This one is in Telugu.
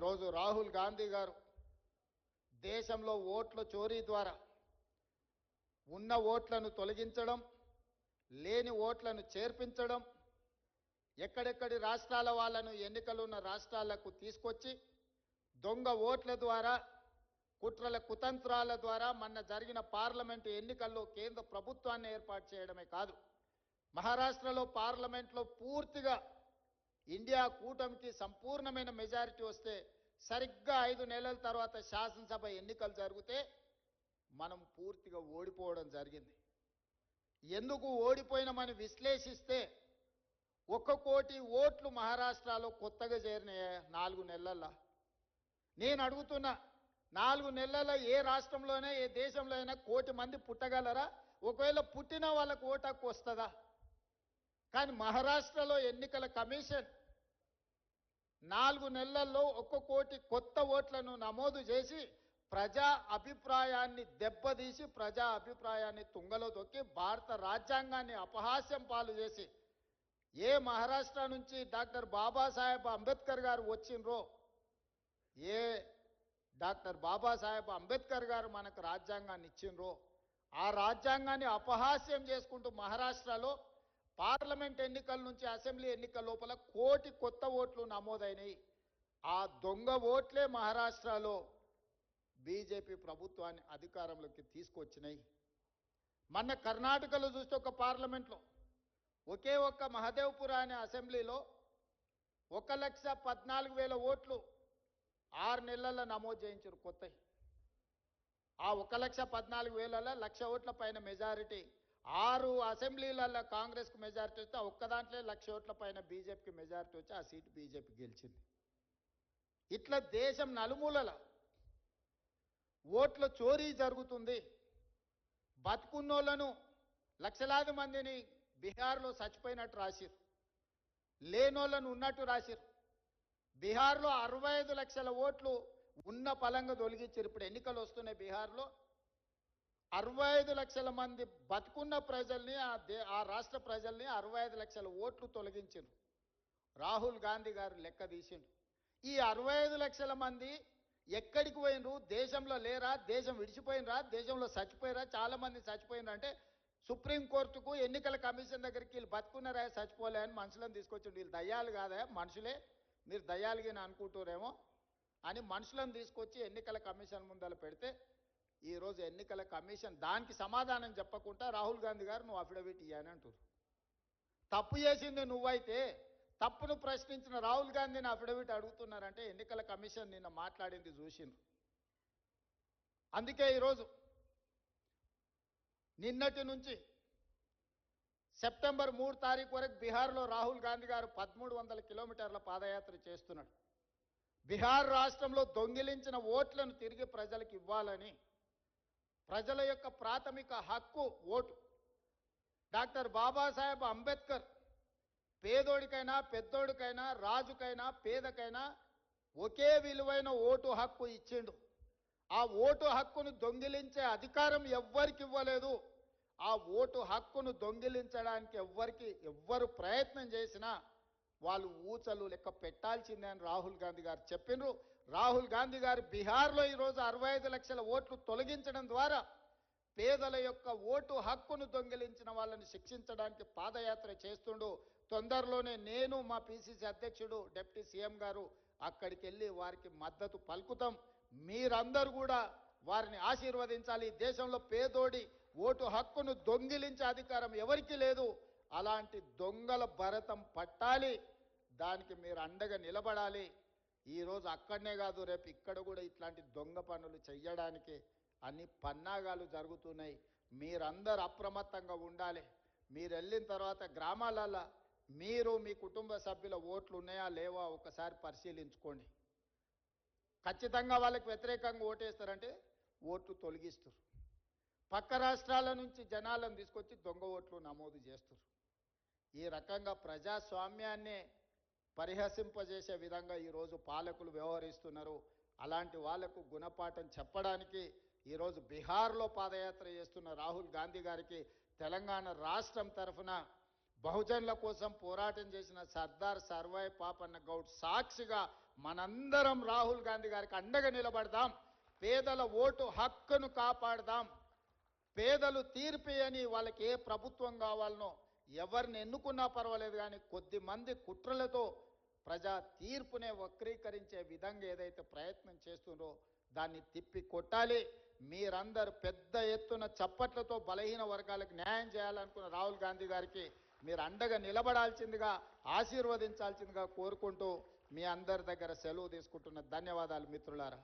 ఈరోజు రాహుల్ గాంధీ గారు దేశంలో ఓట్ల చోరీ ద్వారా ఉన్న ఓట్లను తొలగించడం, లేని ఓట్లను చేర్పించడం, ఎక్కడెక్కడి రాష్ట్రాల వాళ్ళను ఎన్నికలున్న రాష్ట్రాలకు తీసుకొచ్చి దొంగ ఓట్ల ద్వారా, కుట్రల కుతంత్రాల ద్వారా మొన్న జరిగిన పార్లమెంటు ఎన్నికల్లో కేంద్ర ప్రభుత్వాన్ని ఏర్పాటు చేయడమే కాదు, మహారాష్ట్రలో పార్లమెంట్లో పూర్తిగా ఇండియా కూటమికి సంపూర్ణమైన మెజారిటీ వస్తే సరిగ్గా 5 నెలల తర్వాత శాసనసభ ఎన్నికలు జరిగితే మనం పూర్తిగా ఓడిపోవడం జరిగింది. ఎందుకు ఓడిపోయినామని విశ్లేషిస్తే 1 కోటి ఓట్లు మహారాష్ట్రలో కొత్తగా చేరినాయి 4 నెలల్లో. నేను అడుగుతున్నా, 4 నెలల్లో ఏ రాష్ట్రంలోనే ఏ దేశంలో అయినా 1 కోటి మంది పుట్టగలరా? ఒకవేళ పుట్టిన వాళ్ళకు ఓటు హక్కు వస్తుందా? కానీ మహారాష్ట్రలో ఎన్నికల కమిషన్ 4 నెలల్లో 1 కోటి కొత్త ఓట్లను నమోదు చేసి ప్రజా అభిప్రాయాన్ని దెబ్బతీసి, ప్రజా అభిప్రాయాన్ని తుంగలో దొక్కి భారత రాజ్యాంగాన్ని అపహాస్యం పాలు చేసి, ఏ మహారాష్ట్ర నుంచి డాక్టర్ బాబాసాహెబ్ అంబేద్కర్ గారు వచ్చిండ్రో, ఏ డాక్టర్ బాబాసాహెబ్ అంబేద్కర్ గారు మనకు రాజ్యాంగాన్ని ఇచ్చిండ్రో, ఆ రాజ్యాంగాన్ని అపహాస్యం చేసుకుంటూ మహారాష్ట్రలో పార్లమెంట్ ఎన్నికల నుంచి అసెంబ్లీ ఎన్నికల లోపల 1 కోటి కొత్త ఓట్లు నమోదైనాయి. ఆ దొంగ ఓట్లే మహారాష్ట్రలో బీజేపీ ప్రభుత్వాన్ని అధికారంలోకి తీసుకొచ్చినాయి. మొన్న కర్ణాటకలో చూస్తే ఒక పార్లమెంట్లో ఒకే ఒక్క మహదేవ్పుర అనే అసెంబ్లీలో 1,14,000 ఓట్లు 6 నెలల్లో నమోదు చేయించారు కొత్తవి. ఆ 1,14,000లలో 1,00,000 ఓట్ల పైన మెజారిటీ, 6 అసెంబ్లీలలో కాంగ్రెస్కు మెజారిటీ వస్తే ఆ ఒక్క దాంట్లో 1,00,000 ఓట్ల పైన బీజేపీకి మెజారిటీ వచ్చి ఆ సీటు బీజేపీ గెలిచింది. ఇట్లా దేశం నలుమూలల ఓట్ల చోరీ జరుగుతుంది. బతుకున్నోళ్లను లక్షలాది మందిని బీహార్లో చచ్చిపోయినట్టు రాసిరు, లేనోళ్లను ఉన్నట్టు రాసిరు. బీహార్లో 65 లక్షల ఓట్లు ఉన్న పలంగా తొలగించారు. ఇప్పుడు ఎన్నికలు వస్తున్నాయి బీహార్లో. 65 లక్షల మంది బతుకున్న ప్రజల్ని, ఆ రాష్ట్ర ప్రజల్ని 65 లక్షల ఓట్లు తొలగించారు. రాహుల్ గాంధీ గారు లెక్క తీసిండు. ఈ 65 లక్షల మంది ఎక్కడికి పోయినరు? దేశంలో లేరా? దేశం విడిచిపోయినరా? దేశంలో చచ్చిపోయినరా? చాలా మంది చచ్చిపోయినరు అంటే సుప్రీంకోర్టుకు, ఎన్నికల కమిషన్ దగ్గరికి వీళ్ళు బతుకున్నారా చచ్చిపోలే అని మనుషులను తీసుకొచ్చిండు. వీళ్ళు దయ్యాలు కాదా? మనుషులే, మీరు దయ్యాలుగా అనుకుంటారేమో అని మనుషులను తీసుకొచ్చి ఎన్నికల కమిషన్ ముందర పెడితే ఈరోజు ఎన్నికల కమిషన్ దానికి సమాధానం చెప్పకుండా రాహుల్ గాంధీ గారు నువ్వు అఫిడవిట్ ఇయ్యని అంటారు. తప్పు చేసింది నువ్వైతే తప్పును ప్రశ్నించిన రాహుల్ గాంధీని అఫిడవిట్ అడుగుతున్నారంటే ఎన్నికల కమిషన్ నిన్న మాట్లాడింది చూసిండ్రు. అందుకే ఈరోజు నిన్నటి నుంచి సెప్టెంబర్ 3 తారీఖు వరకు బీహార్లో రాహుల్ గాంధీ గారు 1300 కిలోమీటర్ల పాదయాత్ర చేస్తున్నాడు. బీహార్ రాష్ట్రంలో దొంగిలించిన ఓట్లను తిరిగి ప్రజలకు ఇవ్వాలని, ప్రజల యొక్క ప్రాథమిక హక్కు ఓటు. డాక్టర్ బాబాసాహెబ్ అంబేద్కర్ పేదోడికైనా పెద్దోడికైనా రాజుకైనా పేదకైనా ఒకే విలువైన ఓటు హక్కు ఇచ్చిండు. ఆ ఓటు హక్కును దొంగిలించే అధికారం ఎవ్వరికి ఇవ్వలేదు. ఆ ఓటు హక్కును దొంగిలించడానికి ఎవ్వరు ప్రయత్నం చేసినా వాళ్ళు ఊచలు లెక్క పెట్టాల్సిందే అని రాహుల్ గాంధీ గారు చెప్పిండ్రు. రాహుల్ గాంధీ గారు బీహార్లో ఈరోజు 65 లక్షల ఓట్లు తొలగించడం ద్వారా పేదల యొక్క ఓటు హక్కును దొంగిలించిన వాళ్ళని శిక్షించడానికి పాదయాత్ర చేస్తుండు. తొందరలోనే నేను, మా పిసిసి అధ్యక్షుడు డిప్యూటీ సీఎం గారు అక్కడికి వెళ్ళి వారికి మద్దతు పలుకుతాం. మీరందరూ కూడా వారిని ఆశీర్వదించాలి. దేశంలో పేదోడి ఓటు హక్కును దొంగిలించే అధికారం ఎవరికీ లేదు. అలాంటి దొంగల భరతం పట్టాలి, దానికి మీరు అండగా నిలబడాలి. ఈరోజు అక్కడనే కాదు, రేపు ఇక్కడ కూడా ఇట్లాంటి దొంగ పనులు చెయ్యడానికి అన్ని పన్నాగాలు జరుగుతున్నాయి. మీరందరూ అప్రమత్తంగా ఉండాలి. మీరు వెళ్ళిన తర్వాత గ్రామాలలో మీరు మీ కుటుంబ సభ్యుల ఓట్లు ఉన్నాయా లేవా ఒకసారి పరిశీలించుకోండి. ఖచ్చితంగా వాళ్ళకి వ్యతిరేకంగా ఓటేస్తారంటే ఓట్లు తొలగిస్తారు. పక్క రాష్ట్రాల నుంచి జనాలను తీసుకొచ్చి దొంగ ఓట్లు నమోదు చేస్తారు. ఈ రకంగా ప్రజాస్వామ్యాన్నే పరిహసింపజేసే విధంగా ఈరోజు పాలకులు వ్యవహరిస్తున్నారు. అలాంటి వాళ్లకు గుణపాఠం చెప్పడానికి ఈరోజు బీహార్లో పాదయాత్ర చేస్తున్న రాహుల్ గాంధీ గారికి తెలంగాణ రాష్ట్రం తరఫున బహుజనుల కోసం పోరాటం చేసిన సర్దార్ సర్వాయి పాపన్న గౌడ్ సాక్షిగా మనందరం రాహుల్ గాంధీ గారికి అండగా నిలబడదాం. పేదల ఓటు హక్కును కాపాడదాం. పేదలు తీర్పియని వాళ్ళకి ఏ ప్రభుత్వం కావాలనో ఎవరిని ఎన్నుకున్నా పర్వాలేదు, కానీ కొద్ది మంది కుట్రలతో ప్రజా తీర్పునే వక్రీకరించే విధంగా ఏదైతే ప్రయత్నం చేస్తుందో దాన్ని తిప్పి కొట్టాలి. మీరందరూ పెద్ద ఎత్తున చప్పట్లతో బలహీన వర్గాలకు న్యాయం చేయాలనుకున్న రాహుల్ గాంధీ గారికి మీరు అండగా నిలబడాల్సిందిగా, ఆశీర్వదించాల్సిందిగా కోరుకుంటూ మీ అందరి దగ్గర సెలవు తీసుకుంటున్న. ధన్యవాదాలు మిత్రులారా.